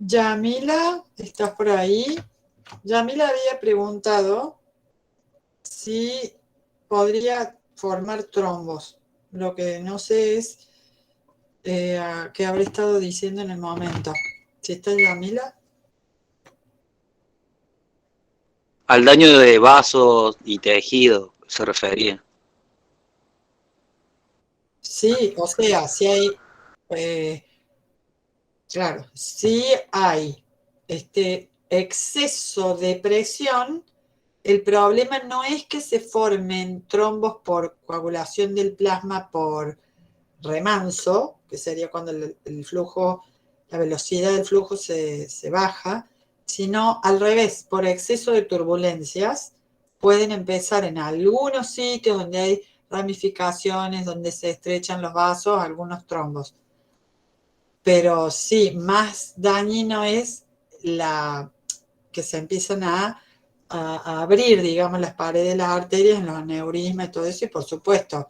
Yamila, ¿estás por ahí? Yamila había preguntado si podría formar trombos. Lo que no sé es qué habré estado diciendo en el momento. ¿Si está Yamila? Al daño de vasos y tejido se refería. Sí, o sea, si hay, eh, claro, si hay exceso de presión, el problema no es que se formen trombos por coagulación del plasma por remanso, que sería cuando el flujo, la velocidad del flujo se baja, sino al revés, por exceso de turbulencias, pueden empezar en algunos sitios donde hay ramificaciones, donde se estrechan los vasos, algunos trombos. Pero sí, más dañino es la que se empiezan a abrir, digamos, las paredes de las arterias en los aneurismas y todo eso, y por supuesto,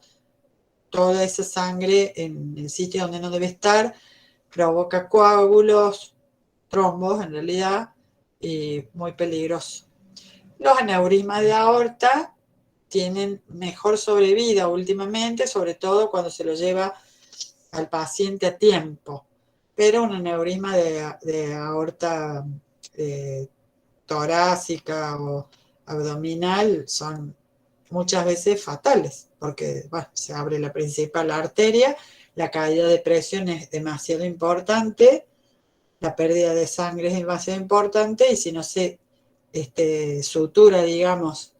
toda esa sangre en el sitio donde no debe estar provoca coágulos, trombos en realidad, y muy peligroso. Los aneurismas de aorta tienen mejor sobrevida últimamente, sobre todo cuando se lo lleva al paciente a tiempo, pero un aneurisma de aorta eh, torácica o abdominal son muchas veces fatales, porque bueno, se abre la principal arteria, la caída de presión es demasiado importante, la pérdida de sangre es demasiado importante y si no se sutura, digamos,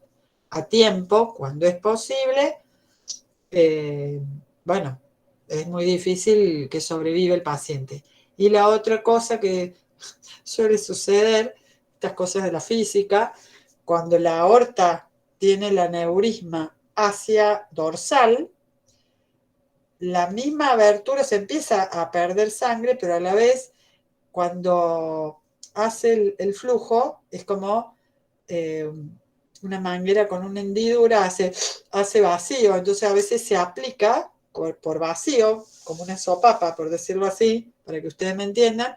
a tiempo, cuando es posible, eh, bueno, es muy difícil que sobreviva el paciente. Y la otra cosa que suele suceder, estas cosas de la física, cuando la aorta tiene el aneurisma hacia dorsal, la misma abertura se empieza a perder sangre, pero a la vez cuando hace el flujo es como eh, una manguera con una hendidura, hace vacío, entonces a veces se aplica por vacío, como una sopapa, por decirlo así, para que ustedes me entiendan,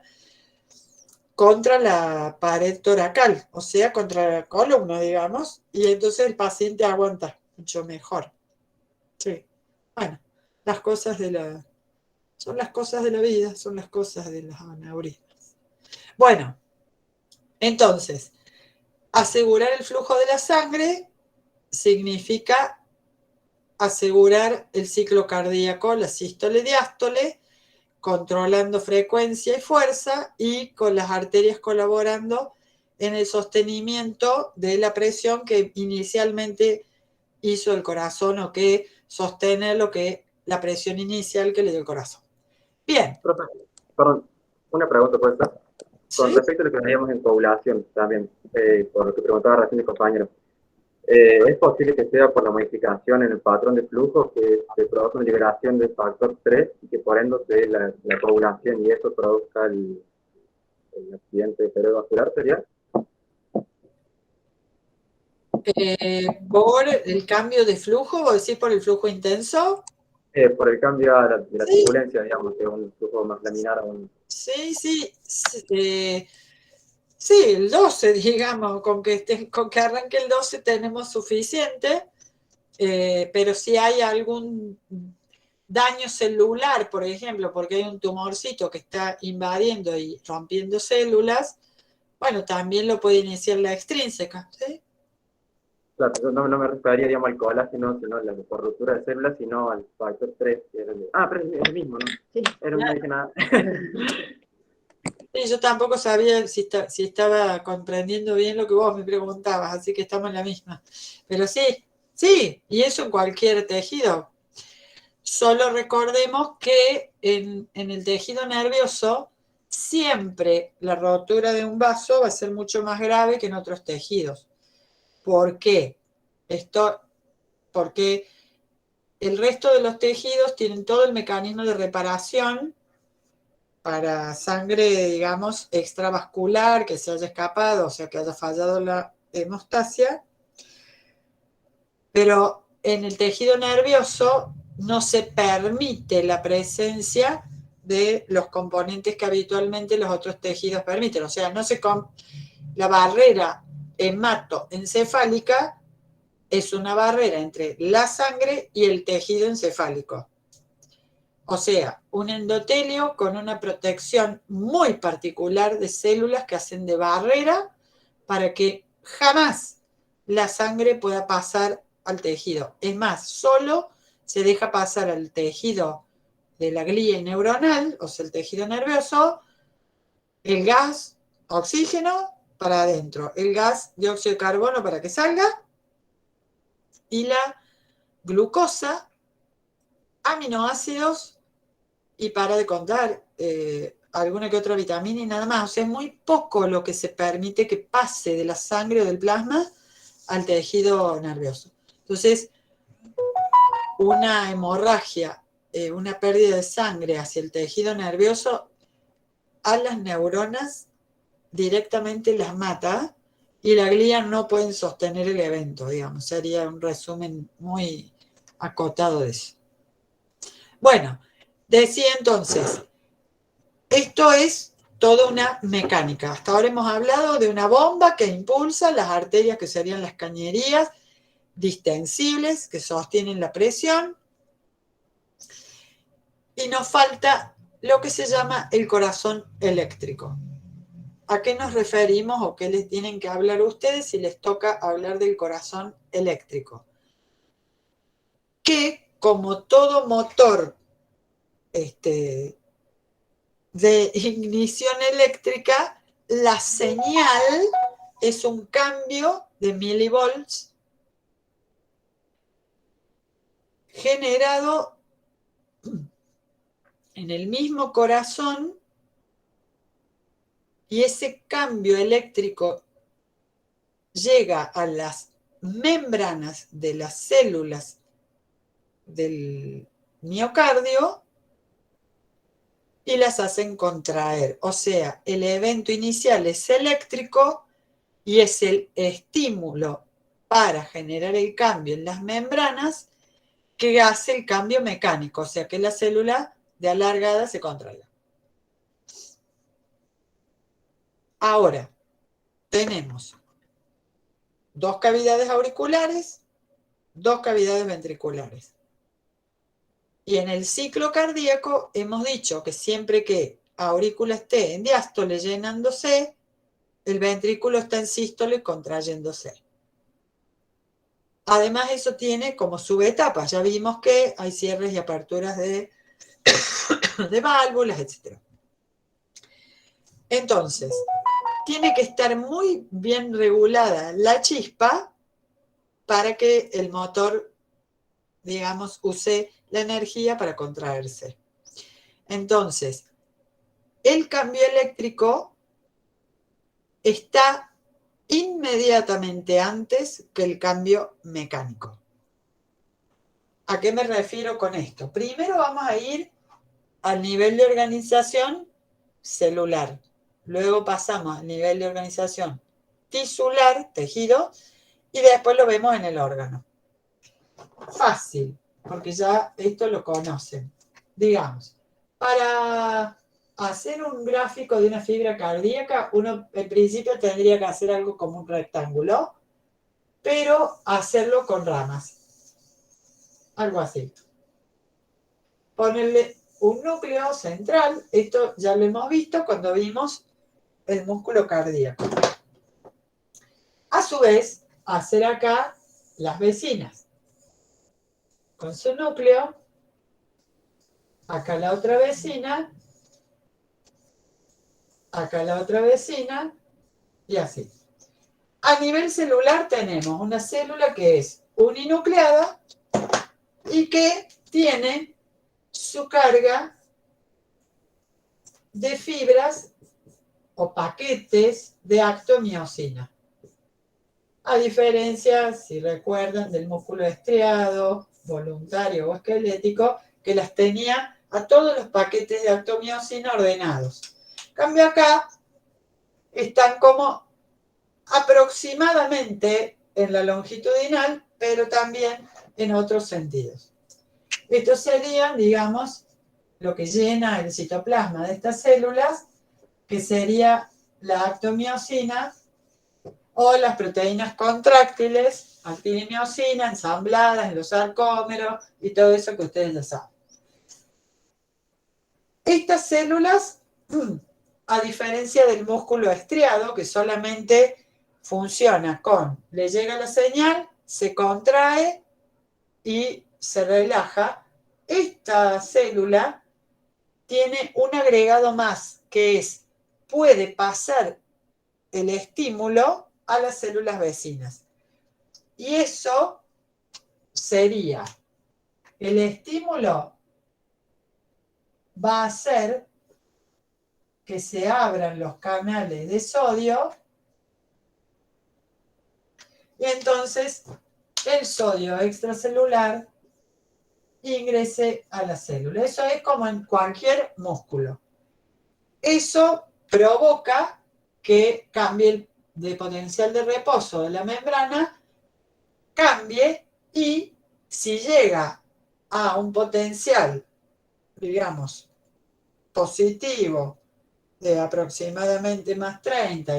contra la pared toracal, o sea, contra la columna, digamos, y entonces el paciente aguanta mucho mejor. Sí. Bueno, las cosas son las cosas de la vida, son las cosas de los aneurismas. Bueno, entonces, asegurar el flujo de la sangre significa asegurar el ciclo cardíaco, la sístole y diástole, controlando frecuencia y fuerza y con las arterias colaborando en el sostenimiento de la presión que inicialmente hizo el corazón o que sostiene lo que la presión inicial que le dio el corazón. Bien. Profe, perdón, una pregunta puesta. Con ¿Sí? respecto a lo que veíamos en coagulación también, por lo que preguntaba recién el compañero, ¿es posible que sea por la modificación en el patrón de flujo que se produzca una liberación del factor 3 y que por ende se dé la coagulación y eso produzca el accidente cerebrovascular, sería? Por el cambio de flujo, o decir por el flujo intenso. Por el cambio de la Sí, turbulencia, digamos, de un flujo más laminar a un... sí. Sí, el 12, digamos, con que arranque el 12 tenemos suficiente, pero si hay algún daño celular, por ejemplo, porque hay un tumorcito que está invadiendo y rompiendo células, bueno, también lo puede iniciar la extrínseca, ¿sí? Claro, no me refería, digamos, al colágeno, sino por ruptura de células, sino al factor 3, que era pero es el mismo, ¿no? Sí, era no dije nada. Sí, yo tampoco sabía si estaba comprendiendo bien lo que vos me preguntabas, así que estamos en la misma. Pero sí, y eso en cualquier tejido. Solo recordemos que en el tejido nervioso siempre la rotura de un vaso va a ser mucho más grave que en otros tejidos. ¿Por qué? Esto, porque el resto de los tejidos tienen todo el mecanismo de reparación para sangre, digamos, extravascular, que se haya escapado, o sea, que haya fallado la hemostasia, pero en el tejido nervioso no se permite la presencia de los componentes que habitualmente los otros tejidos permiten. O sea, la barrera hematoencefálica es una barrera entre la sangre y el tejido encefálico. O sea, un endotelio con una protección muy particular de células que hacen de barrera para que jamás la sangre pueda pasar al tejido. Es más, solo se deja pasar al tejido de la glía neuronal, o sea, el tejido nervioso, el gas oxígeno para adentro, el gas dióxido de carbono para que salga y la glucosa, aminoácidos y para de contar alguna que otra vitamina y nada más. O sea, es muy poco lo que se permite que pase de la sangre o del plasma al tejido nervioso. Entonces, una hemorragia, una pérdida de sangre hacia el tejido nervioso, a las neuronas directamente las mata y la glía no pueden sostener el evento, digamos. Sería un resumen muy acotado de eso. Bueno, decía entonces, esto es toda una mecánica. Hasta ahora hemos hablado de una bomba que impulsa las arterias, que serían las cañerías distensibles, que sostienen la presión. Y nos falta lo que se llama el corazón eléctrico. ¿A qué nos referimos o qué les tienen que hablar ustedes si les toca hablar del corazón eléctrico? Que como todo motor de ignición eléctrica, la señal es un cambio de milivolts generado en el mismo corazón, y ese cambio eléctrico llega a las membranas de las células del miocardio y las hacen contraer. O sea, el evento inicial es eléctrico y es el estímulo para generar el cambio en las membranas que hace el cambio mecánico, o sea, que la célula de alargada se contraiga. Ahora, tenemos dos cavidades auriculares, dos cavidades ventriculares. Y en el ciclo cardíaco hemos dicho que siempre que aurícula esté en diástole llenándose, el ventrículo está en sístole contrayéndose. Además, eso tiene como subetapas. Ya vimos que hay cierres y aperturas de válvulas, etc. Entonces, tiene que estar muy bien regulada la chispa para que el motor, digamos, use la energía para contraerse. Entonces, el cambio eléctrico está inmediatamente antes que el cambio mecánico. ¿A qué me refiero con esto? Primero vamos a ir al nivel de organización celular. Luego pasamos al nivel de organización tisular, tejido, y después lo vemos en el órgano. Fácil, porque ya esto lo conocen. Digamos, para hacer un gráfico de una fibra cardíaca, uno en principio tendría que hacer algo como un rectángulo, pero hacerlo con ramas. Algo así. Ponerle un núcleo central, esto ya lo hemos visto cuando vimos el músculo cardíaco. A su vez, hacer acá las vecinas. Con su núcleo, acá la otra vecina, acá la otra vecina, y así. A nivel celular tenemos una célula que es uninucleada y que tiene su carga de fibras o paquetes de actomiosina. A diferencia, si recuerdan, del músculo estriado, voluntario o esquelético, que las tenía a todos los paquetes de actomiosina ordenados. En cambio acá están como aproximadamente en la longitudinal, pero también en otros sentidos. Estos serían, digamos, lo que llena el citoplasma de estas células, que sería la actomiosina o las proteínas contráctiles, actina y miosina, ensambladas en los sarcómeros y todo eso que ustedes ya saben. Estas células, a diferencia del músculo estriado, que solamente funciona le llega la señal, se contrae y se relaja, esta célula tiene un agregado más, que puede pasar el estímulo a las células vecinas. Y eso sería, el estímulo va a hacer que se abran los canales de sodio y entonces el sodio extracelular ingrese a la célula. Eso es como en cualquier músculo. Eso provoca que cambie el de potencial de reposo de la membrana, cambie, y si llega a un potencial, digamos, positivo de aproximadamente más 30,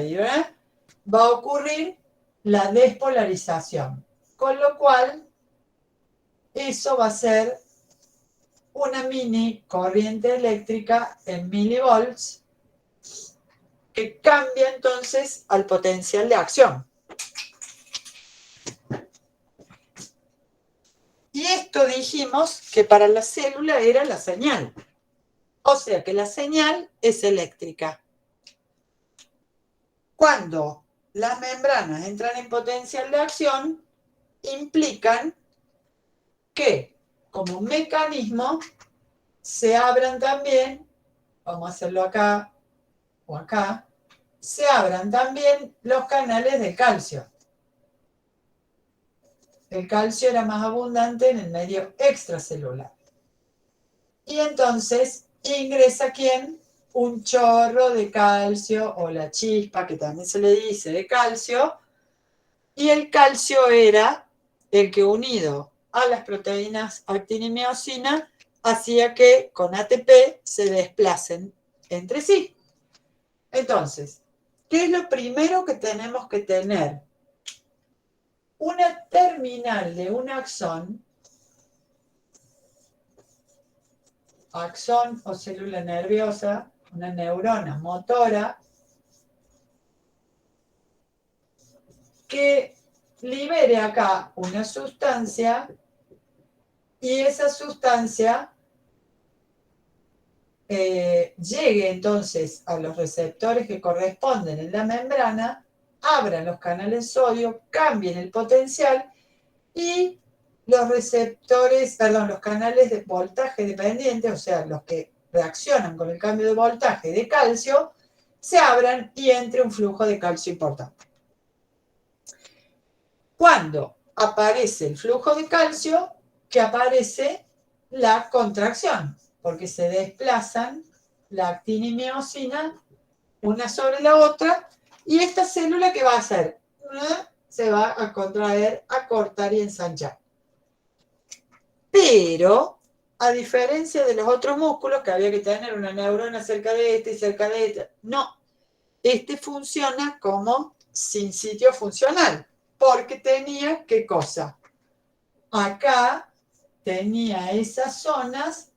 va a ocurrir la despolarización, con lo cual eso va a ser una mini corriente eléctrica en milivolts que cambia entonces al potencial de acción. Y esto dijimos que para la célula era la señal. O sea que la señal es eléctrica. Cuando las membranas entran en potencial de acción, implican que, como mecanismo, se abran también, vamos a hacerlo acá o acá, se abran también los canales de calcio. El calcio era más abundante en el medio extracelular. Y entonces ingresa ¿quién? Un chorro de calcio, o la chispa, que también se le dice, de calcio. Y el calcio era el que, unido a las proteínas actina y miosina, hacía que con ATP se desplacen entre sí. Entonces, ¿qué es lo primero que tenemos que tener? Una terminal de un axón o célula nerviosa, una neurona motora, que libere acá una sustancia, y esa sustancia llegue entonces a los receptores que corresponden en la membrana, abran los canales sodio, cambien el potencial, y los canales de voltaje dependiente, o sea, los que reaccionan con el cambio de voltaje de calcio, se abran y entre un flujo de calcio importante. Cuando aparece el flujo de calcio, que aparece la contracción, porque se desplazan la actina y miosina una sobre la otra, y esta célula, ¿qué va a hacer? Se va a contraer, a cortar y ensanchar. Pero, a diferencia de los otros músculos, que había que tener una neurona cerca de este y cerca de este, no. Este funciona como sin sitio funcional, porque tenía, ¿qué cosa? Acá tenía esas zonas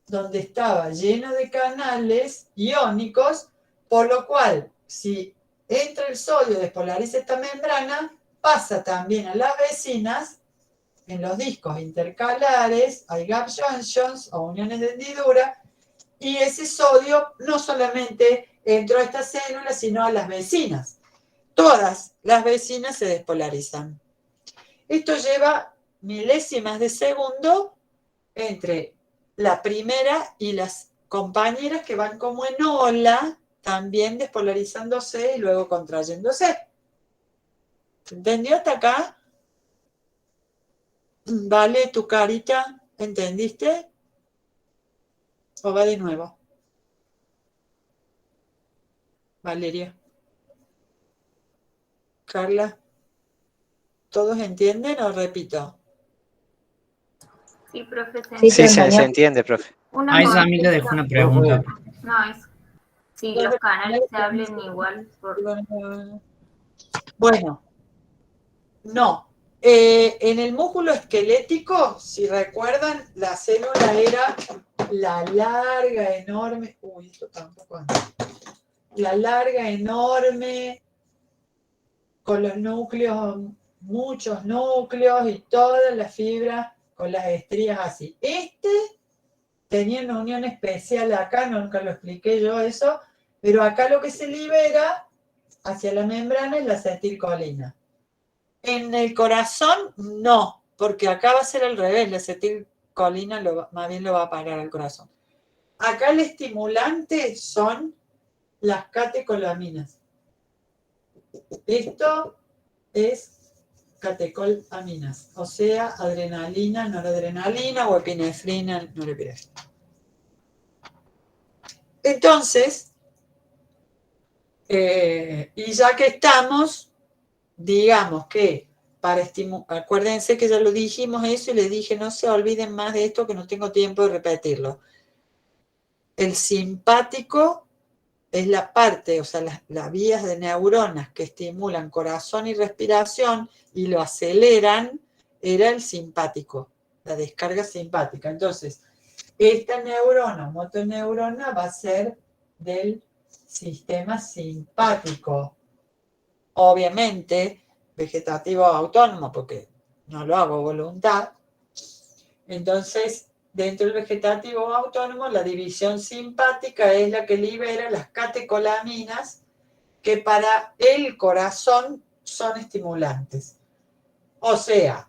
donde estaba lleno de canales iónicos, por lo cual, si entra el sodio, despolariza esta membrana, pasa también a las vecinas. En los discos intercalares hay gap junctions o uniones de hendidura, y ese sodio no solamente entró a estas células, sino a las vecinas. Todas las vecinas se despolarizan. Esto lleva milésimas de segundo entre la primera y las compañeras, que van como en ola, también despolarizándose y luego contrayéndose. ¿Se entendió hasta acá? Vale, tu carita, ¿entendiste? ¿O va de nuevo? Valeria. Carla. ¿Todos entienden o repito? Sí, profe. Sí, se entiende, profe. Una A esa amiga dejó una pregunta. No, es si los canales se hablen igual. Bueno, no. En el músculo esquelético, si recuerdan, la célula era la larga, enorme. Uy, esto tampoco anda. La larga, enorme, con los núcleos, muchos núcleos y todas las fibras con las estrías así. Tenía una unión especial acá, nunca lo expliqué yo eso, pero acá lo que se libera hacia la membrana es la acetilcolina. En el corazón, no, porque acá va a ser al revés, la acetilcolina más bien lo va a parar al corazón. Acá el estimulante son las catecolaminas. Esto es catecolaminas, o sea, adrenalina, noradrenalina o epinefrina, norepinefrina. Entonces, y ya que estamos, digamos que para estimular, acuérdense que ya lo dijimos eso y les dije no se olviden más de esto que no tengo tiempo de repetirlo. El simpático es la parte, o sea, las vías de neuronas que estimulan corazón y respiración y lo aceleran, era el simpático, la descarga simpática. Entonces, esta neurona, motoneurona, va a ser del sistema simpático. Obviamente, vegetativo autónomo, porque no lo hago voluntad. Entonces, dentro del vegetativo autónomo, la división simpática es la que libera las catecolaminas, que para el corazón son estimulantes. O sea,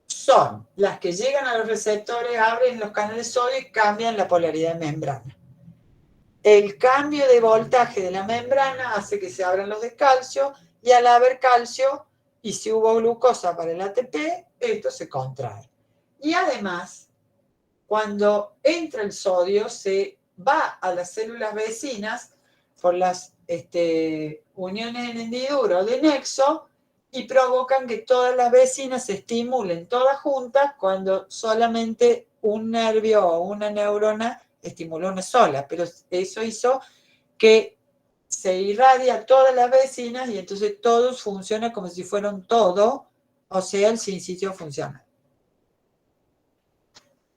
son las que llegan a los receptores, abren los canales sodio y cambian la polaridad de membrana. El cambio de voltaje de la membrana hace que se abran los de calcio y al haber calcio, y si hubo glucosa para el ATP, esto se contrae. Y además, cuando entra el sodio, se va a las células vecinas por las uniones en hendidura o de nexo y provocan que todas las vecinas se estimulen todas juntas cuando solamente un nervio o una neurona estimuló una sola. Pero eso hizo que se irradia a todas las vecinas y entonces todos funcionan como si fueran todo, o sea, el sinsitio funciona.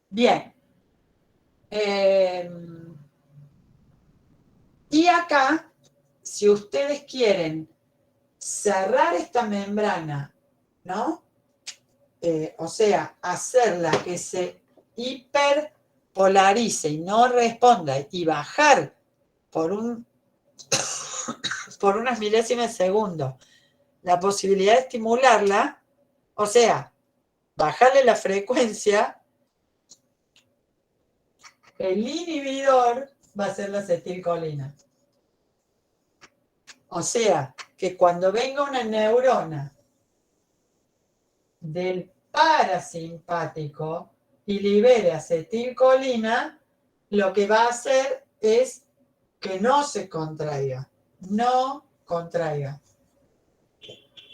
Bien. Y acá, si ustedes quieren cerrar esta membrana, ¿no? O sea, hacerla que se hiperpolarice y no responda y bajar por unas milésimas de segundo la posibilidad de estimularla, o sea, bajarle la frecuencia, el inhibidor va a ser la acetilcolina. O sea, que cuando venga una neurona del parasimpático y libere acetilcolina, lo que va a hacer es que no se contraiga, no contraiga.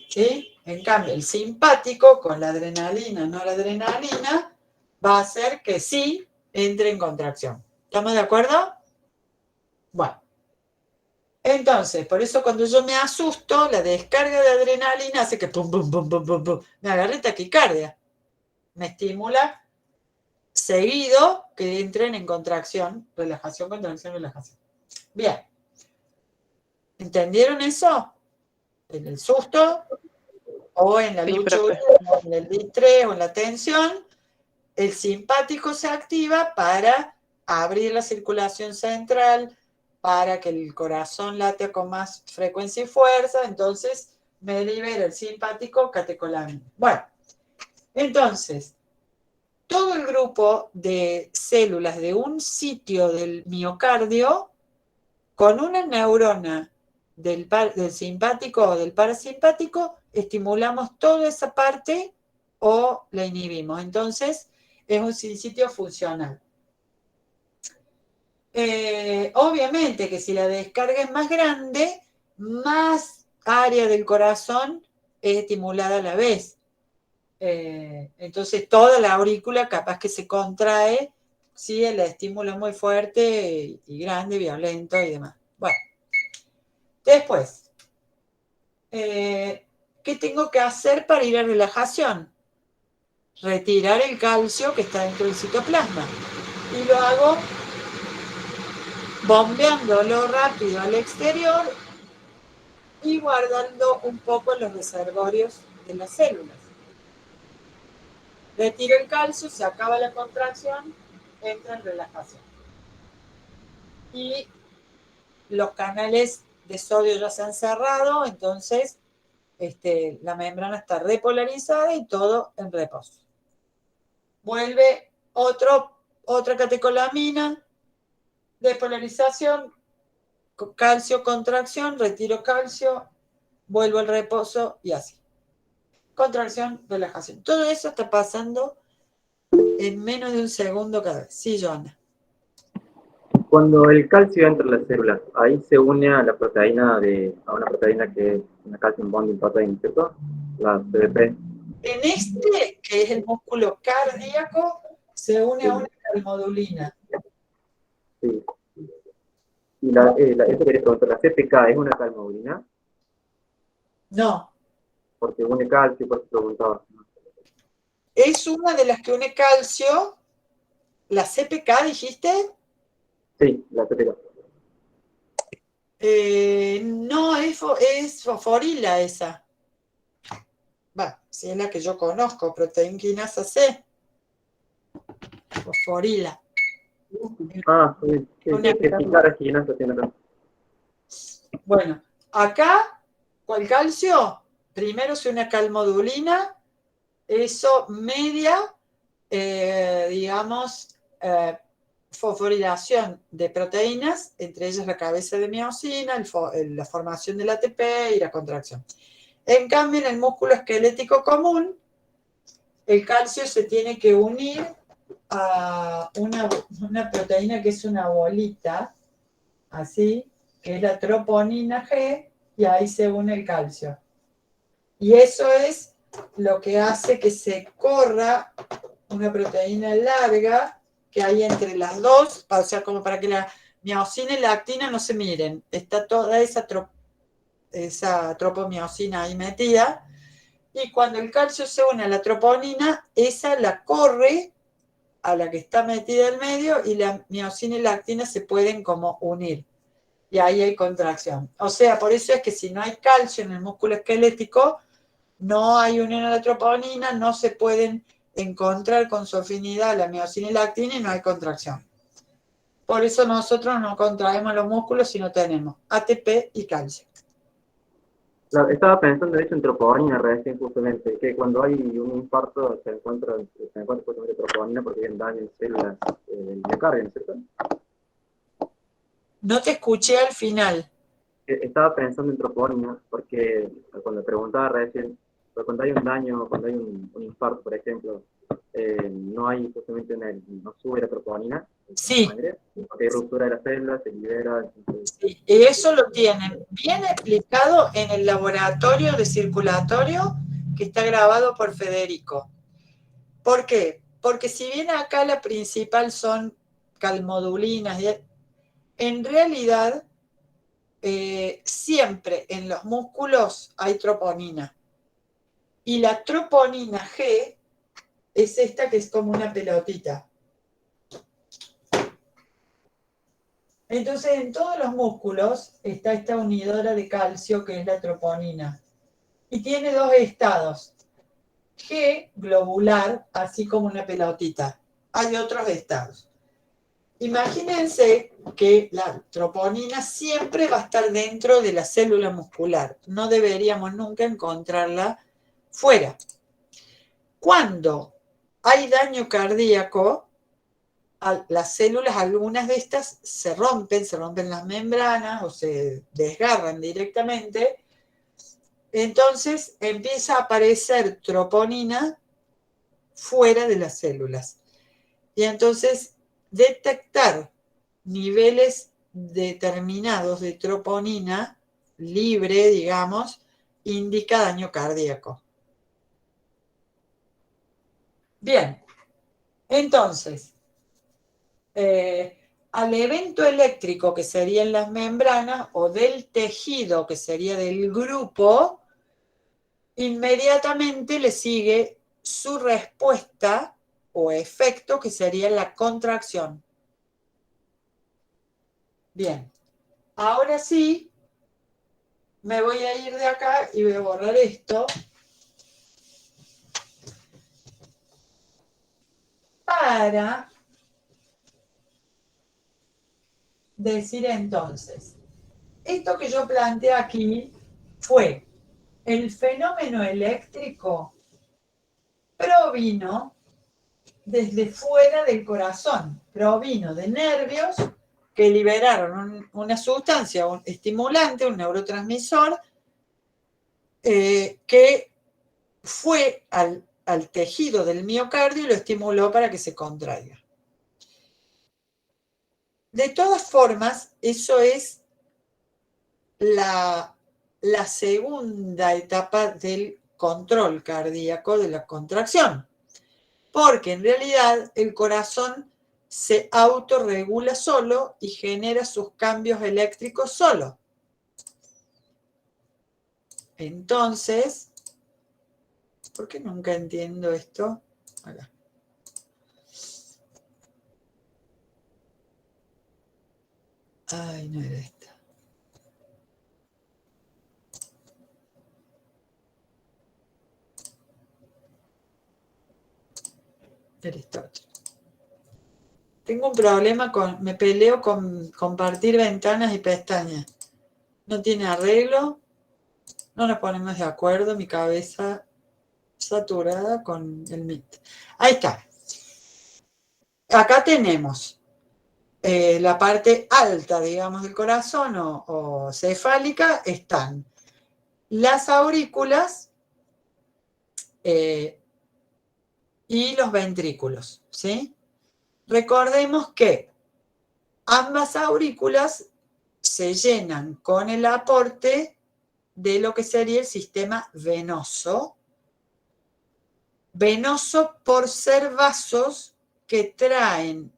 ¿Sí? En cambio, el simpático con la adrenalina, noradrenalina, va a hacer que sí entre en contracción. ¿Estamos de acuerdo? Bueno. Entonces, por eso cuando yo me asusto, la descarga de adrenalina hace que pum, pum, pum, pum, pum, pum, me agarre taquicardia. Me estimula seguido que entren en contracción, relajación, contracción, relajación. Bien. ¿Entendieron eso? En el susto, o en la lucha, o en el distrés, o en la tensión, el simpático se activa para abrir la circulación central, para que el corazón late con más frecuencia y fuerza, entonces me libera el simpático catecolamina. Bueno, entonces, todo el grupo de células de un sitio del miocardio, con una neurona del simpático o del parasimpático, estimulamos toda esa parte o la inhibimos. Entonces, es un sitio funcional. Obviamente que si la descarga es más grande, más área del corazón es estimulada a la vez. Entonces toda la aurícula capaz que se contrae sí, el estímulo es muy fuerte y grande, violento y demás. Bueno, después, ¿qué tengo que hacer para ir a relajación? Retirar el calcio que está dentro del citoplasma. Y lo hago bombeándolo rápido al exterior y guardando un poco en los reservorios de las células. Retiro el calcio, se acaba la contracción, entra en relajación. Y los canales de sodio ya se han cerrado, entonces la membrana está repolarizada y todo en reposo. Vuelve otra catecolamina, despolarización, calcio, contracción, retiro calcio, vuelvo al reposo y así. Contracción, relajación. Todo eso está pasando en menos de un segundo cada vez. Sí, Joana. Cuando el calcio entra en las células, ahí se une a la proteína a una proteína que es una calcium bonding protein, ¿cierto? La CDP. En que es el músculo cardíaco, se une a una calmodulina. Sí. Y eso quería preguntar, ¿la CPK es una calmodulina? No, Porque une calcio, por eso preguntaba. es una de las que une calcio. ¿La CPK dijiste? Sí, la CPK. No, es fosforila esa. Va, si es la que yo conozco, proteína quinasa C. Fosforila. Ah, sí, claro, tiene razón. Bueno, acá, con el calcio, primero es una calmodulina, eso media, digamos, fosforilación de proteínas, entre ellas la cabeza de miosina, la formación del ATP y la contracción. En cambio, en el músculo esquelético común, el calcio se tiene que unir a una proteína que es una bolita, así, que es la troponina G, y ahí se une el calcio. Y eso es lo que hace que se corra una proteína larga que hay entre las dos, o sea, como para que la miosina y la actina no se miren. Está toda esa tropomiosina ahí metida, y cuando el calcio se une a la troponina, esa la corre a la que está metida en medio y la miosina y la actina se pueden como unir. Y ahí hay contracción. O sea, por eso es que si no hay calcio en el músculo esquelético, no hay unión a la troponina, no se pueden encontrar con su afinidad la miosina y la actina y no hay contracción. Por eso nosotros no contraemos los músculos si no tenemos ATP y calcio. Estaba pensando, de hecho, en troponina recién, justamente, que cuando hay un infarto se encuentra justamente troponina porque hay un daño en células del miocardio, ¿cierto? No te escuché al final. Estaba pensando en troponina porque cuando preguntaba recién, cuando hay un daño, cuando hay un infarto, por ejemplo, no hay justamente no sube la troponina en Sí. sangre, porque hay ruptura de las células, se libera. Entonces... Sí, y eso lo tienen bien explicado en el laboratorio de circulatorio que está grabado por Federico. ¿Por qué? Porque si bien acá la principal son calmodulinas, en realidad siempre en los músculos hay troponina. Y la troponina G es esta que es como una pelotita. Entonces, en todos los músculos está esta unidora de calcio que es la troponina. Y tiene dos estados. G globular, así como una pelotita. Hay otros estados. Imagínense que la troponina siempre va a estar dentro de la célula muscular. No deberíamos nunca encontrarla fuera. Cuando hay daño cardíaco, las células, algunas de estas se rompen las membranas o se desgarran directamente. Entonces empieza a aparecer troponina fuera de las células. Y entonces detectar niveles determinados de troponina libre, digamos, indica daño cardíaco. Bien, entonces, al evento eléctrico, que sería en las membranas, o del tejido, que sería del grupo, inmediatamente le sigue su respuesta o efecto, que sería la contracción. Bien, ahora sí, me voy a ir de acá y voy a borrar esto para decir entonces, esto que yo planteé aquí fue el fenómeno eléctrico provino desde fuera del corazón, provino de nervios que liberaron una sustancia, un estimulante, un neurotransmisor, que fue al tejido del miocardio y lo estimuló para que se contraiga. De todas formas, eso es la segunda etapa del control cardíaco de la contracción, porque en realidad el corazón se autorregula solo y genera sus cambios eléctricos solo. Entonces, ¿por qué nunca entiendo esto? Acá. Ay, no era esta. Era esta otra. Tengo un problema me peleo con compartir ventanas y pestañas. No tiene arreglo, no nos ponemos de acuerdo, mi cabeza saturada con el Meet. Ahí está. Acá tenemos la parte alta, digamos, del corazón o cefálica, están las aurículas y los ventrículos, ¿sí? Recordemos que ambas aurículas se llenan con el aporte de lo que sería el sistema venoso. Venoso por ser vasos que traen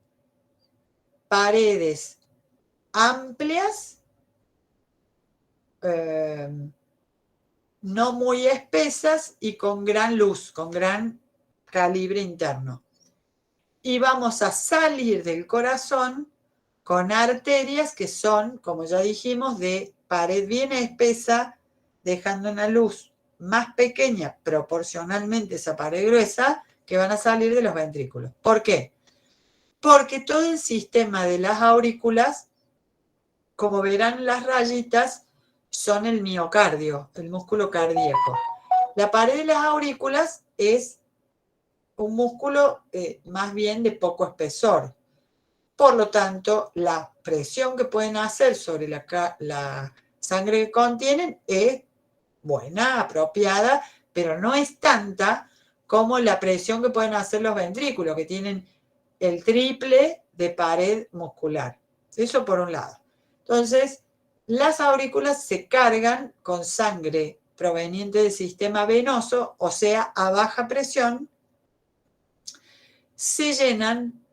paredes amplias, no muy espesas y con gran luz, con gran calibre interno. Y vamos a salir del corazón con arterias que son, como ya dijimos, de pared bien espesa, dejando una luz más pequeña proporcionalmente esa pared gruesa, que van a salir de los ventrículos. ¿Por qué? Porque todo el sistema de las aurículas, como verán las rayitas, son el miocardio, el músculo cardíaco. La pared de las aurículas es un músculo más bien de poco espesor. Por lo tanto, la presión que pueden hacer sobre la sangre que contienen es buena, apropiada, pero no es tanta como la presión que pueden hacer los ventrículos, que tienen el triple de pared muscular. Eso por un lado. Entonces, las aurículas se cargan con sangre proveniente del sistema venoso, o sea, a baja presión, se llenan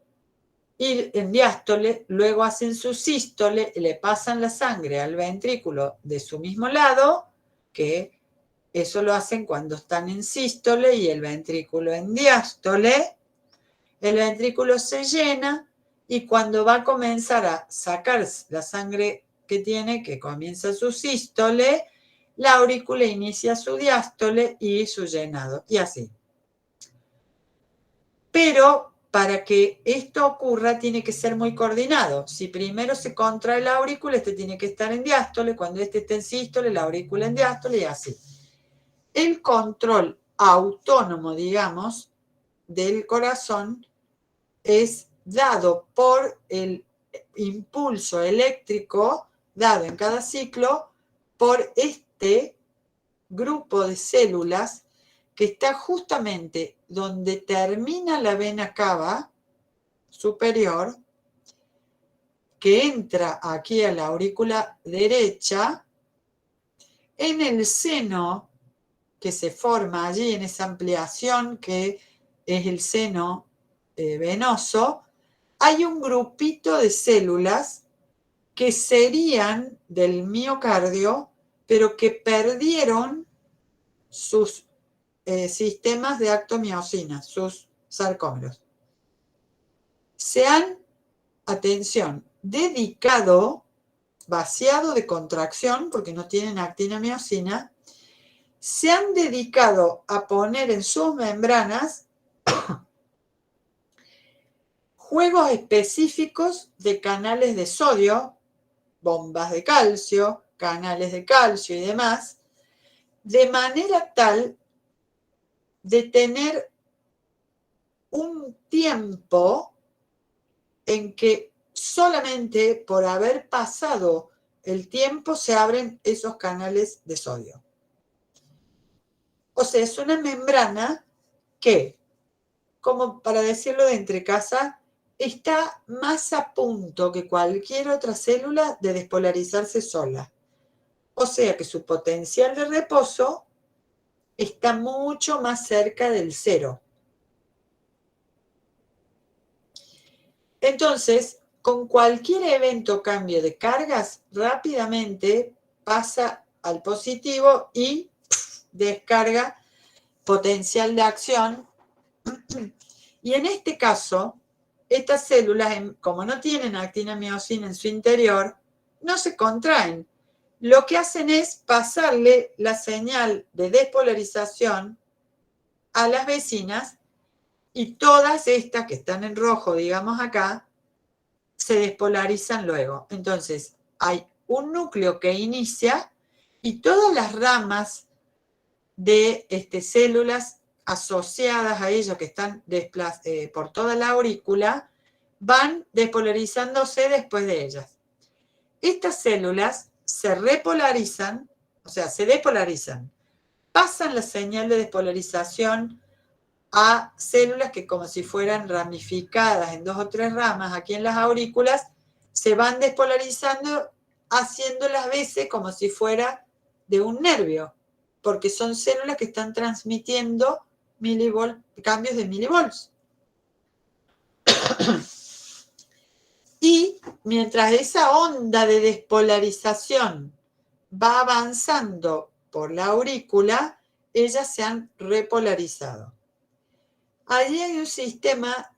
en diástole, luego hacen su sístole, le pasan la sangre al ventrículo de su mismo lado, que eso lo hacen cuando están en sístole y el ventrículo en diástole. El ventrículo se llena y cuando va a comenzar a sacar la sangre que tiene, que comienza su sístole, la aurícula inicia su diástole y su llenado, y así. Pero para que esto ocurra tiene que ser muy coordinado. Si primero se contrae la aurícula, este tiene que estar en diástole, cuando este esté en sístole, la aurícula en diástole y así. El control autónomo, digamos, del corazón es dado por el impulso eléctrico dado en cada ciclo por este grupo de células que está justamente donde termina la vena cava superior, que entra aquí a la aurícula derecha, en el seno que se forma allí, en esa ampliación que es el seno venoso, hay un grupito de células que serían del miocardio, pero que perdieron sus sistemas de actomiosina, sus sarcómeros. Se han, atención, dedicado, vaciado de contracción, porque no tienen actina-miosina, se han dedicado a poner en sus membranas juegos específicos de canales de sodio, bombas de calcio, canales de calcio y demás, de manera tal de tener un tiempo en que solamente por haber pasado el tiempo se abren esos canales de sodio. O sea, es una membrana que, como para decirlo de entrecasa, está más a punto que cualquier otra célula de despolarizarse sola. O sea que su potencial de reposo está mucho más cerca del cero. Entonces, con cualquier evento cambio de cargas, rápidamente pasa al positivo y descarga potencial de acción. Y en este caso, estas células, como no tienen actina-miosina en su interior, no se contraen. Lo que hacen es pasarle la señal de despolarización a las vecinas y todas estas que están en rojo, digamos acá, se despolarizan luego. Entonces, hay un núcleo que inicia y todas las ramas de células asociadas a ello que están por toda la aurícula van despolarizándose después de ellas. Estas células se repolarizan, o sea, se despolarizan, pasan la señal de despolarización a células que, como si fueran ramificadas en 2 o 3 ramas aquí en las aurículas, se van despolarizando, haciéndolas a veces como si fuera de un nervio, porque son células que están transmitiendo cambios de milivolts. Y mientras esa onda de despolarización va avanzando por la aurícula, ellas se han repolarizado. Allí hay un sistema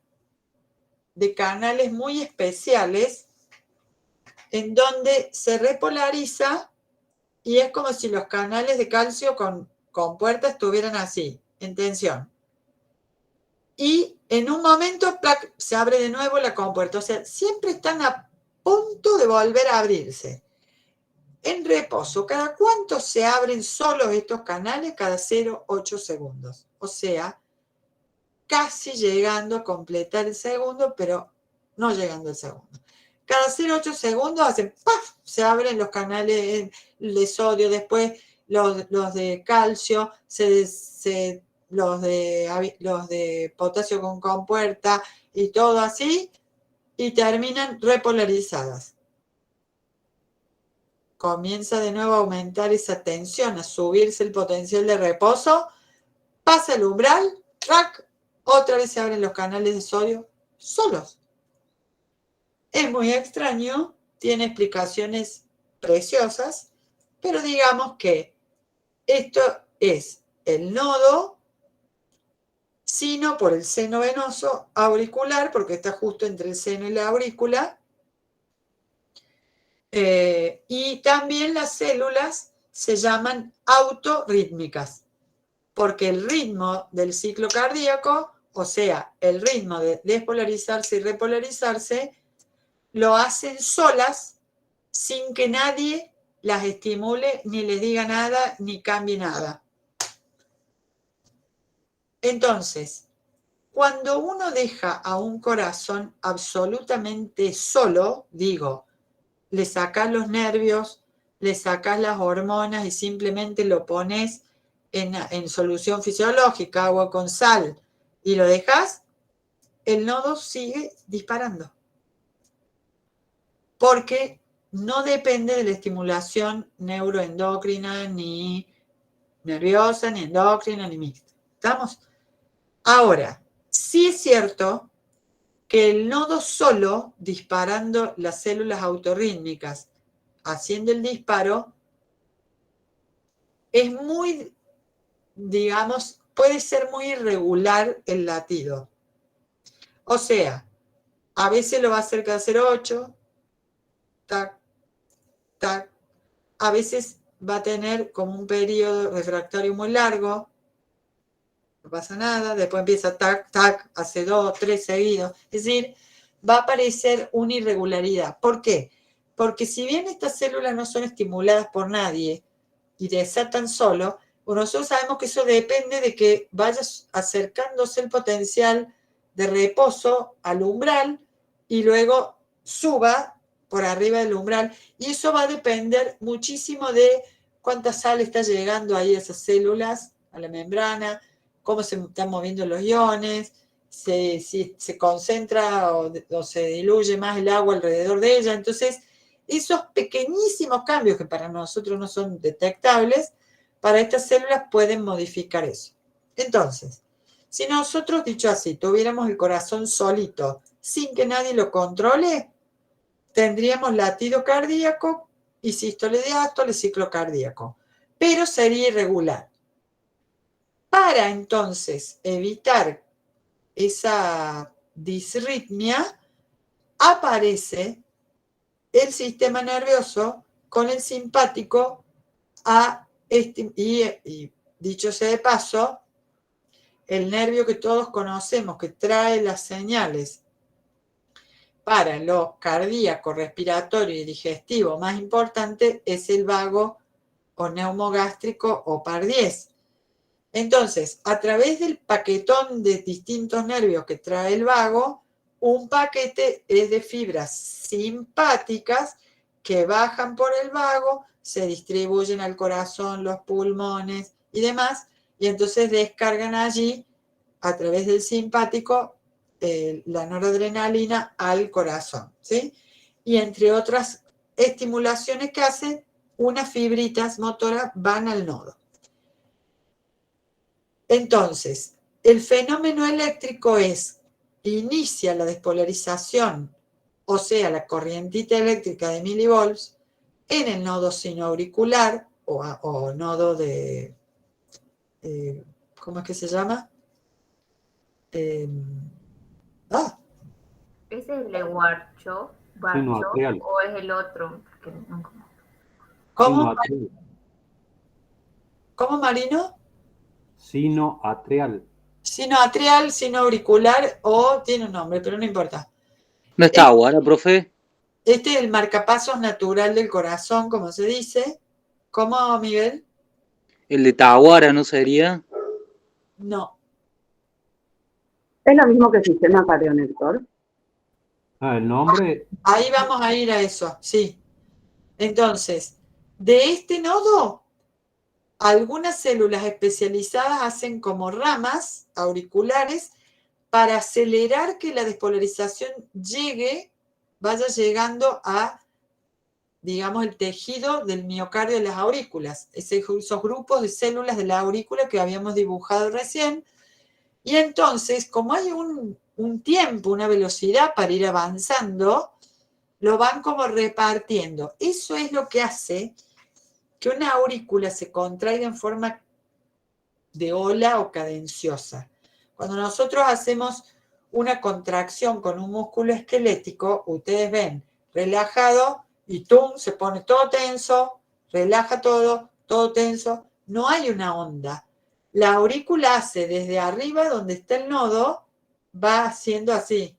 de canales muy especiales en donde se repolariza y es como si los canales de calcio con puerta estuvieran así, en tensión. Y en un momento se abre de nuevo la compuerta. O sea, siempre están a punto de volver a abrirse. En reposo, ¿cada cuánto se abren solos estos canales? Cada 0,8 segundos. O sea, casi llegando a completar el segundo, pero no llegando al segundo. Cada 0,8 segundos hacen ¡paf! Se abren los canales de sodio, después los de calcio, los de potasio con compuerta y todo así, y terminan repolarizadas. Comienza de nuevo a aumentar esa tensión, a subirse el potencial de reposo, pasa el umbral, ¡rac! Otra vez se abren los canales de sodio solos. Es muy extraño, tiene explicaciones preciosas, pero digamos que esto es el nodo sino por el seno venoso auricular, porque está justo entre el seno y la aurícula, y también las células se llaman autorrítmicas, porque el ritmo del ciclo cardíaco, o sea, el ritmo de despolarizarse y repolarizarse, lo hacen solas sin que nadie las estimule, ni les diga nada, ni cambie nada. Entonces, cuando uno deja a un corazón absolutamente solo, digo, le sacás los nervios, le sacás las hormonas y simplemente lo pones en solución fisiológica, agua con sal, y lo dejas, el nodo sigue disparando. Porque no depende de la estimulación neuroendocrina, ni nerviosa, ni endocrina, ni mixta. ¿Estamos? Ahora, sí es cierto que el nodo solo, disparando las células autorrítmicas, haciendo el disparo, es muy, digamos, puede ser muy irregular el latido. O sea, a veces lo va a hacer cada 0,8, tac, tac. A veces va a tener como un periodo refractario muy largo, no pasa nada, después empieza tac, tac, hace 2, 3 seguidos. Es decir, va a aparecer una irregularidad. ¿Por qué? Porque si bien estas células no son estimuladas por nadie y desatan solo, bueno, nosotros sabemos que eso depende de que vaya acercándose el potencial de reposo al umbral y luego suba por arriba del umbral. Y eso va a depender muchísimo de cuánta sal está llegando ahí a esas células, a la membrana, cómo se están moviendo los iones, si se concentra o se diluye más el agua alrededor de ella. Entonces, esos pequeñísimos cambios que para nosotros no son detectables, para estas células pueden modificar eso. Entonces, si nosotros, dicho así, tuviéramos el corazón solito, sin que nadie lo controle, tendríamos latido cardíaco y sístole, diástole, ciclo cardíaco, pero sería irregular. Para entonces evitar esa disritmia, aparece el sistema nervioso con el simpático y dicho sea de paso, el nervio que todos conocemos que trae las señales para lo cardíaco, respiratorio y digestivo más importante es el vago o neumogástrico o par 10. Entonces, a través del paquetón de distintos nervios que trae el vago, un paquete es de fibras simpáticas que bajan por el vago, se distribuyen al corazón, los pulmones y demás, y entonces descargan allí, a través del simpático, la noradrenalina al corazón, ¿sí? Y entre otras estimulaciones que hacen, unas fibritas motoras van al nodo. Entonces, el fenómeno eléctrico inicia la despolarización, o sea, la corrientita eléctrica de milivolts, en el nodo sinoauricular o nodo de, ¿cómo es que se llama? ¿Ese es el de Barcho Sinoatrial. o es el otro? ¿Cómo? Sinoatrial. ¿Cómo, Marino? Sinoatrial. Sinoatrial, sinoauricular o tiene un nombre, pero no importa. ¿No está ahora, profe? Este es el marcapasos natural del corazón, como se dice. ¿Cómo, Miguel? ¿El de Tahuara no sería? No. ¿Es lo mismo que el sistema cardionector? El nombre. Ahí vamos a ir a eso, sí. Entonces, de este nodo, algunas células especializadas hacen como ramas auriculares para acelerar que la despolarización vaya llegando a, digamos, el tejido del miocardio de las aurículas, esos grupos de células de la aurícula que habíamos dibujado recién. Y entonces, como hay un tiempo, una velocidad para ir avanzando, lo van como repartiendo. Eso es lo que hace que una aurícula se contraiga en forma de ola o cadenciosa. Cuando nosotros hacemos una contracción con un músculo esquelético, ustedes ven relajado y ¡tum! Se pone todo tenso, relaja todo, todo tenso. No hay una onda. La aurícula hace desde arriba, donde está el nodo, va haciendo así.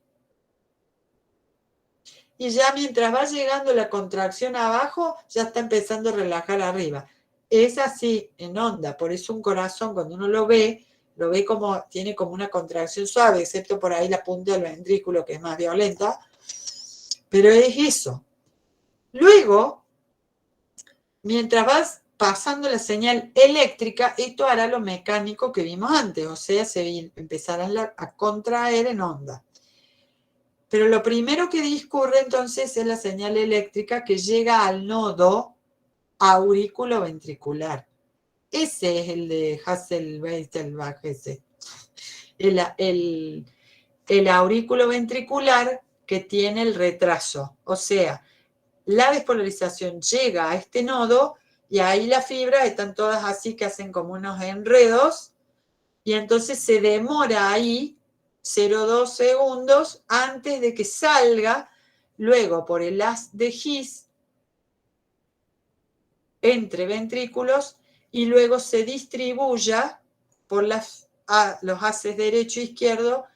Y ya mientras va llegando la contracción abajo, ya está empezando a relajar arriba. Es así en onda, por eso un corazón cuando uno lo ve como, tiene como una contracción suave, excepto por ahí la punta del ventrículo que es más violenta, pero es eso. Luego, mientras vas pasando la señal eléctrica, esto hará lo mecánico que vimos antes, o sea, se empezarán a contraer en onda. Pero lo primero que discurre entonces es la señal eléctrica que llega al nodo auriculoventricular. Ese es el de Hasselbeck-Bach, ese. el aurículo ventricular que tiene el retraso. O sea, la despolarización llega a este nodo y ahí las fibras están todas así que hacen como unos enredos y entonces se demora ahí 0,2 segundos antes de que salga luego por el haz de His entre ventrículos y luego se distribuya por los haces derecho e izquierdo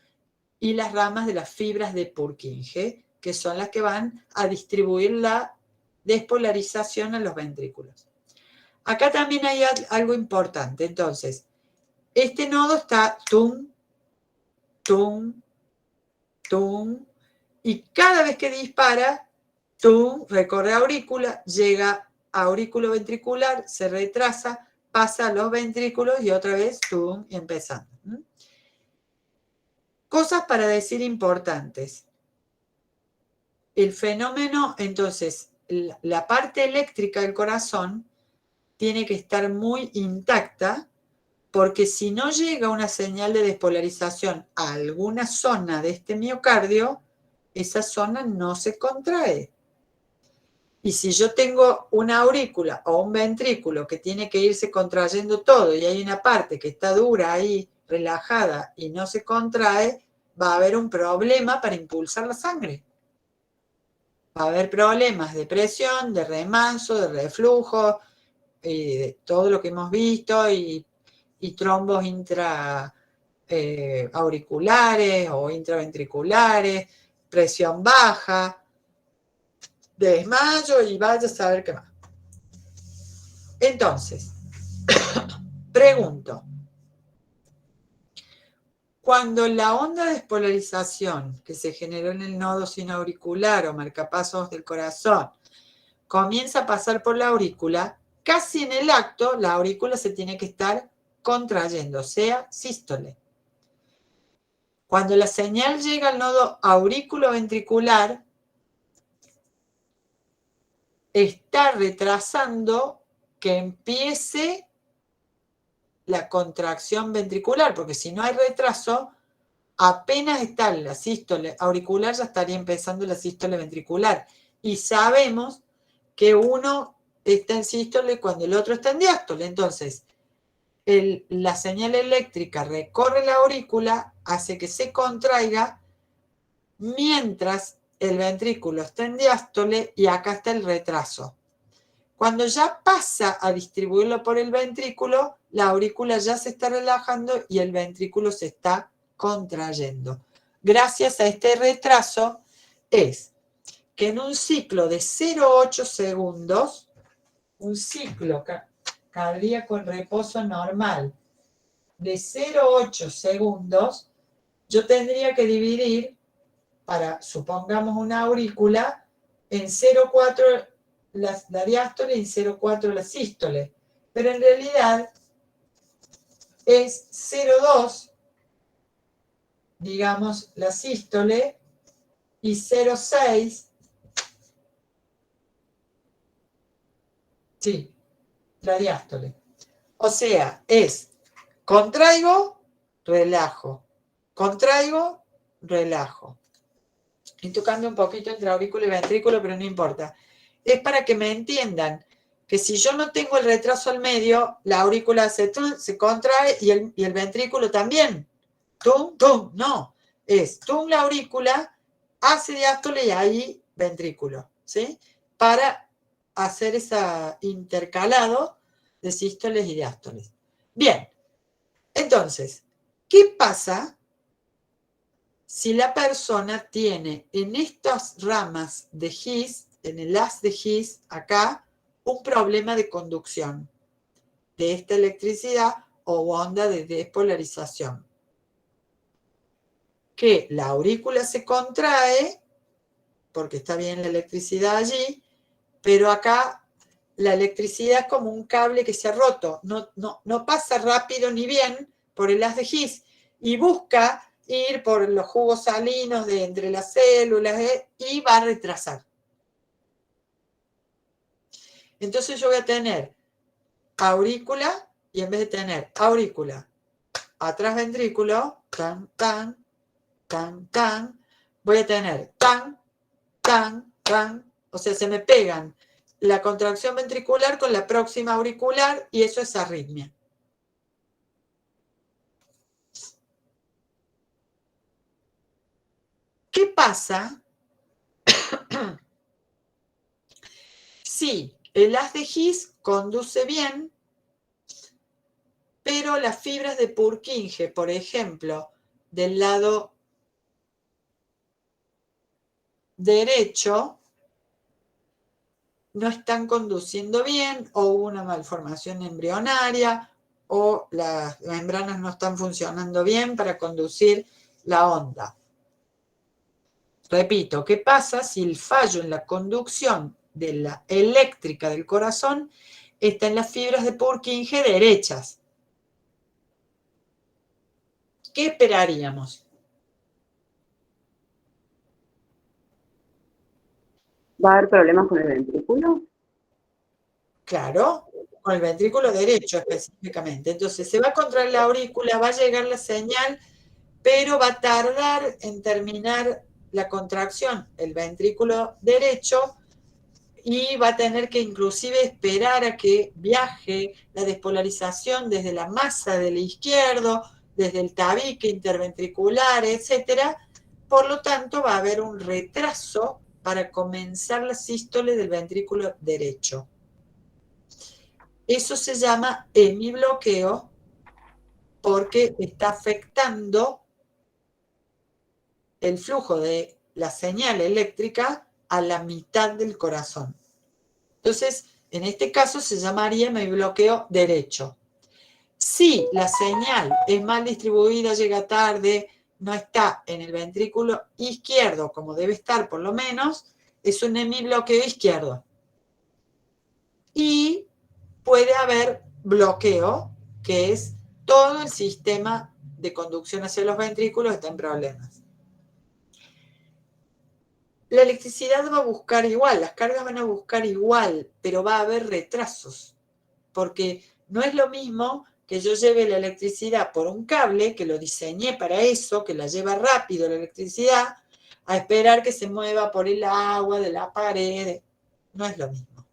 y las ramas de las fibras de Purkinje, que son las que van a distribuir la despolarización a los ventrículos. Acá también hay algo importante. Entonces, este nodo está tum, tum, tum, y cada vez que dispara, tum, recorre aurícula, llega a aurículo ventricular, se retrasa, pasa a los ventrículos y otra vez tum, y empezando. Cosas para decir importantes. El fenómeno, entonces, la parte eléctrica del corazón tiene que estar muy intacta, porque si no llega una señal de despolarización a alguna zona de este miocardio, esa zona no se contrae. Y si yo tengo una aurícula o un ventrículo que tiene que irse contrayendo todo y hay una parte que está dura ahí, relajada y no se contrae, va a haber un problema para impulsar la sangre. Va a haber problemas de presión, de remanso, de reflujo, de todo lo que hemos visto y trombos intraauriculares o intraventriculares, presión baja, desmayo y vaya a saber qué más. Entonces, pregunto, cuando la onda de despolarización que se generó en el nodo sinoauricular o marcapasos del corazón comienza a pasar por la aurícula, casi en el acto la aurícula se tiene que estar contrayendo, o sea, sístole. Cuando la señal llega al nodo aurículo-ventricular, está retrasando que empiece la contracción ventricular, porque si no hay retraso, apenas está la sístole auricular, ya estaría empezando la sístole ventricular. Y sabemos que uno está en sístole cuando el otro está en diástole. Entonces, la señal eléctrica recorre la aurícula, hace que se contraiga, mientras el ventrículo está en diástole y acá está el retraso. Cuando ya pasa a distribuirlo por el ventrículo, la aurícula ya se está relajando y el ventrículo se está contrayendo. Gracias a este retraso es que en un ciclo de 0,8 segundos, un ciclo cardíaco en reposo normal de 0,8 segundos, yo tendría que dividir, supongamos una aurícula, en 0,4 la diástole y en 0,4 la sístole. Pero en realidad es 0,2, digamos, la sístole y 0,6, sí, la diástole. O sea, es contraigo, relajo, contraigo, relajo. Esto cambia un poquito entre aurículo y ventrículo, pero no importa. Es para que me entiendan que si yo no tengo el retraso al medio, la aurícula se contrae y el ventrículo también. Tum, tum, no. Es tum la aurícula, hace diástole y ahí ventrículo, ¿sí? Para hacer ese intercalado de sístoles y diástoles. Bien, entonces, ¿qué pasa si la persona tiene en estas ramas de His, en el haz de His, acá, un problema de conducción de esta electricidad o onda de despolarización? Que la aurícula se contrae, porque está bien la electricidad allí, pero acá la electricidad es como un cable que se ha roto, no pasa rápido ni bien por el haz de His y busca ir por los jugos salinos de entre las células y va a retrasar. Entonces yo voy a tener aurícula y en vez de tener aurícula, atrás ventrículo, tan, tan, tan, tan, voy a tener tan, tan, tan, o sea, se me pegan la contracción ventricular con la próxima auricular y eso es arritmia. ¿Qué pasa si el haz de His conduce bien, pero las fibras de Purkinje, por ejemplo, del lado derecho, no están conduciendo bien, o hubo una malformación embrionaria, o las membranas no están funcionando bien para conducir la onda? Repito, ¿qué pasa si el fallo en la conducción de la eléctrica del corazón está en las fibras de Purkinje derechas? ¿Qué esperaríamos? ¿Va a haber problemas con el ventrículo? Claro, con el ventrículo derecho específicamente. Entonces se va a contraer la aurícula, va a llegar la señal, pero va a tardar en terminar la contracción el ventrículo derecho y va a tener que inclusive esperar a que viaje la despolarización desde la masa del izquierdo, desde el tabique interventricular, etcétera. Por lo tanto, va a haber un retraso para comenzar la sístole del ventrículo derecho. Eso se llama hemibloqueo porque está afectando el flujo de la señal eléctrica a la mitad del corazón. Entonces, en este caso se llamaría hemibloqueo derecho. Si la señal es mal distribuida, llega tarde, no está en el ventrículo izquierdo, como debe estar por lo menos, es un hemibloqueo izquierdo. Y puede haber bloqueo, que es todo el sistema de conducción hacia los ventrículos está en problemas. La electricidad va a buscar igual, las cargas van a buscar igual, pero va a haber retrasos, porque no es lo mismo que yo lleve la electricidad por un cable, que lo diseñé para eso, que la lleva rápido la electricidad, a esperar que se mueva por el agua de la pared. No es lo mismo.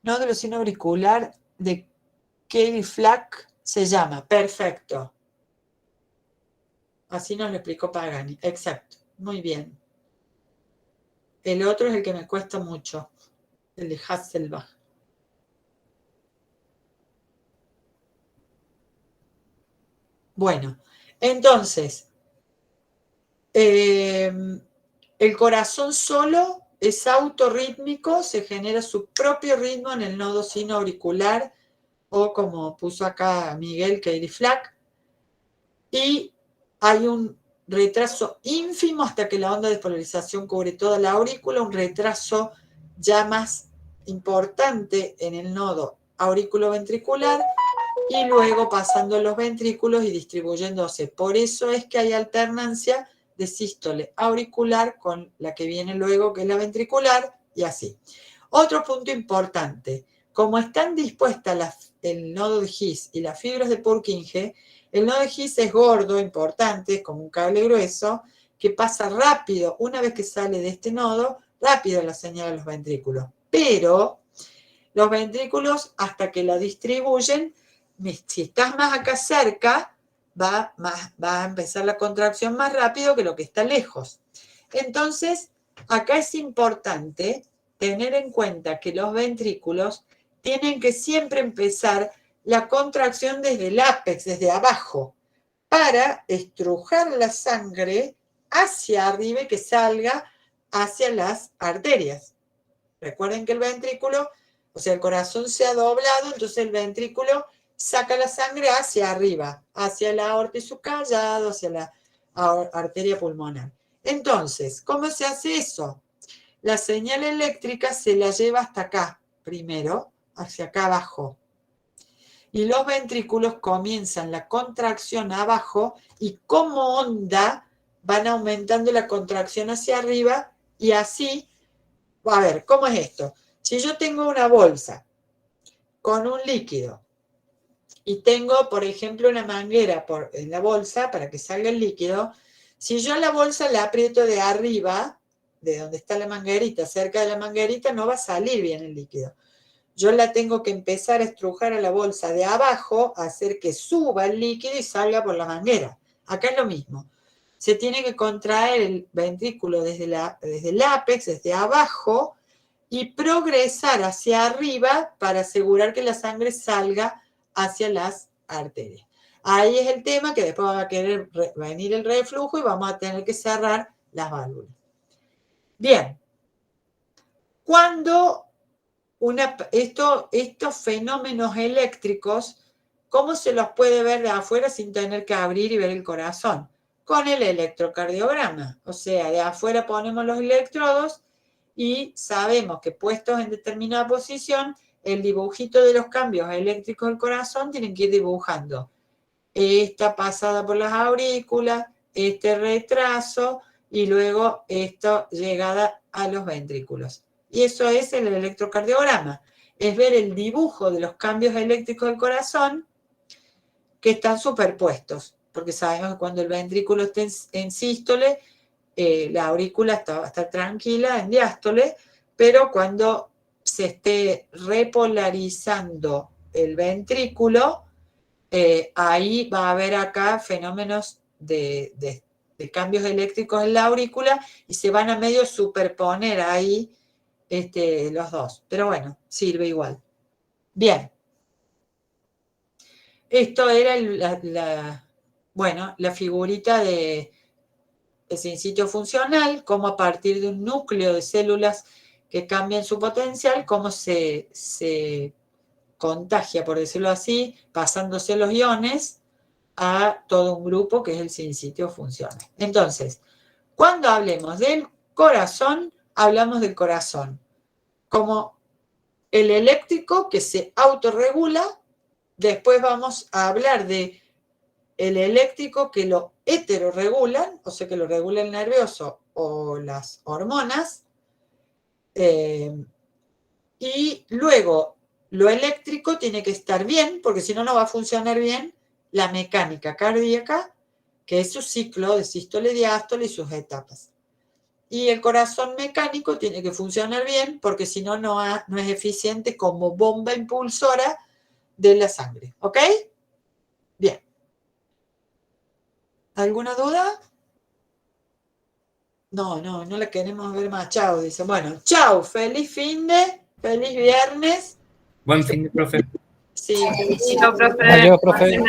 Nódulo sinoauricular de Kelly-Flack se llama. Perfecto. Así nos lo explicó Pagani. Exacto. Muy bien. El otro es el que me cuesta mucho. El de Hasselbach. Bueno, entonces, el corazón solo es autorrítmico, se genera su propio ritmo en el nodo sinoauricular, o como puso acá Miguel Kelly-Flack, y hay un retraso ínfimo hasta que la onda de despolarización cubre toda la aurícula, un retraso ya más importante en el nodo auriculoventricular y luego pasando los ventrículos y distribuyéndose. Por eso es que hay alternancia de sístole auricular con la que viene luego, que es la ventricular, y así. Otro punto importante, como están dispuestas el nodo de His y las fibras de Purkinje, el nodo de His es gordo, importante, es como un cable grueso, que pasa rápido, una vez que sale de este nodo, rápido la señal a los ventrículos. Pero los ventrículos, hasta que la distribuyen, si estás más acá cerca, va a empezar la contracción más rápido que lo que está lejos. Entonces, acá es importante tener en cuenta que los ventrículos tienen que siempre empezar la contracción desde el ápex, desde abajo, para estrujar la sangre hacia arriba y que salga hacia las arterias. Recuerden que el ventrículo, o sea, el corazón se ha doblado, entonces el ventrículo saca la sangre hacia arriba, hacia el aorta y su callado, hacia la arteria pulmonar. Entonces, ¿cómo se hace eso? La señal eléctrica se la lleva hasta acá, primero, hacia acá abajo. Y los ventrículos comienzan la contracción abajo y como onda van aumentando la contracción hacia arriba y así, a ver, ¿cómo es esto? Si yo tengo una bolsa con un líquido y tengo, por ejemplo, una manguera en la bolsa para que salga el líquido, si yo la bolsa la aprieto de arriba, de donde está la manguerita, cerca de la manguerita, no va a salir bien el líquido. Yo la tengo que empezar a estrujar a la bolsa de abajo, hacer que suba el líquido y salga por la manguera. Acá es lo mismo. Se tiene que contraer el ventrículo desde el ápex, desde abajo, y progresar hacia arriba para asegurar que la sangre salga hacia las arterias. Ahí es el tema que después va a querer venir el reflujo y vamos a tener que cerrar las válvulas. Bien. Cuando estos fenómenos eléctricos, ¿cómo se los puede ver de afuera sin tener que abrir y ver el corazón? Con el electrocardiograma. O sea, de afuera ponemos los electrodos y sabemos que puestos en determinada posición, el dibujito de los cambios eléctricos del corazón tienen que ir dibujando esta pasada por las aurículas, este retraso y luego esta llegada a los ventrículos. Y eso es el electrocardiograma, es ver el dibujo de los cambios eléctricos del corazón que están superpuestos, porque sabemos que cuando el ventrículo esté en sístole, la aurícula va a estar tranquila en diástole, pero cuando se esté repolarizando el ventrículo, ahí va a haber acá fenómenos de cambios eléctricos en la aurícula y se van a medio superponer ahí los dos. Pero bueno, sirve igual. Bien. Esto era la figurita de sitio funcional, cómo a partir de un núcleo de células que cambian su potencial, cómo se contagia, por decirlo así, pasándose los iones a todo un grupo que es el sincitio funcional. Entonces, cuando hablemos del corazón, hablamos del corazón como el eléctrico que se autorregula. Después vamos a hablar de el eléctrico que lo heteroregulan, o sea que lo regula el nervioso o las hormonas. Y luego lo eléctrico tiene que estar bien, porque si no, no va a funcionar bien la mecánica cardíaca, que es su ciclo de sístole, diástole y sus etapas. Y el corazón mecánico tiene que funcionar bien, porque si no, no es eficiente como bomba impulsora de la sangre. ¿Ok? Bien. ¿Alguna duda? No la queremos ver más. Chao, dice. Bueno, chao. Feliz feliz viernes. Buen fin de, profe. Sí, Chao, profe. Adiós, profe.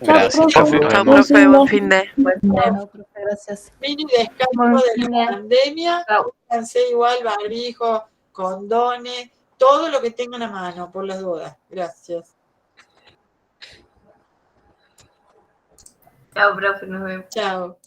Gracias. Chao, profe, buen fin de. Bueno, profe, gracias. Mini descanso de la pandemia. Pónganse igual, barbijo, condones, todo lo que tengan a mano, por las dudas. Gracias. Chao, profe, nos vemos. Chao.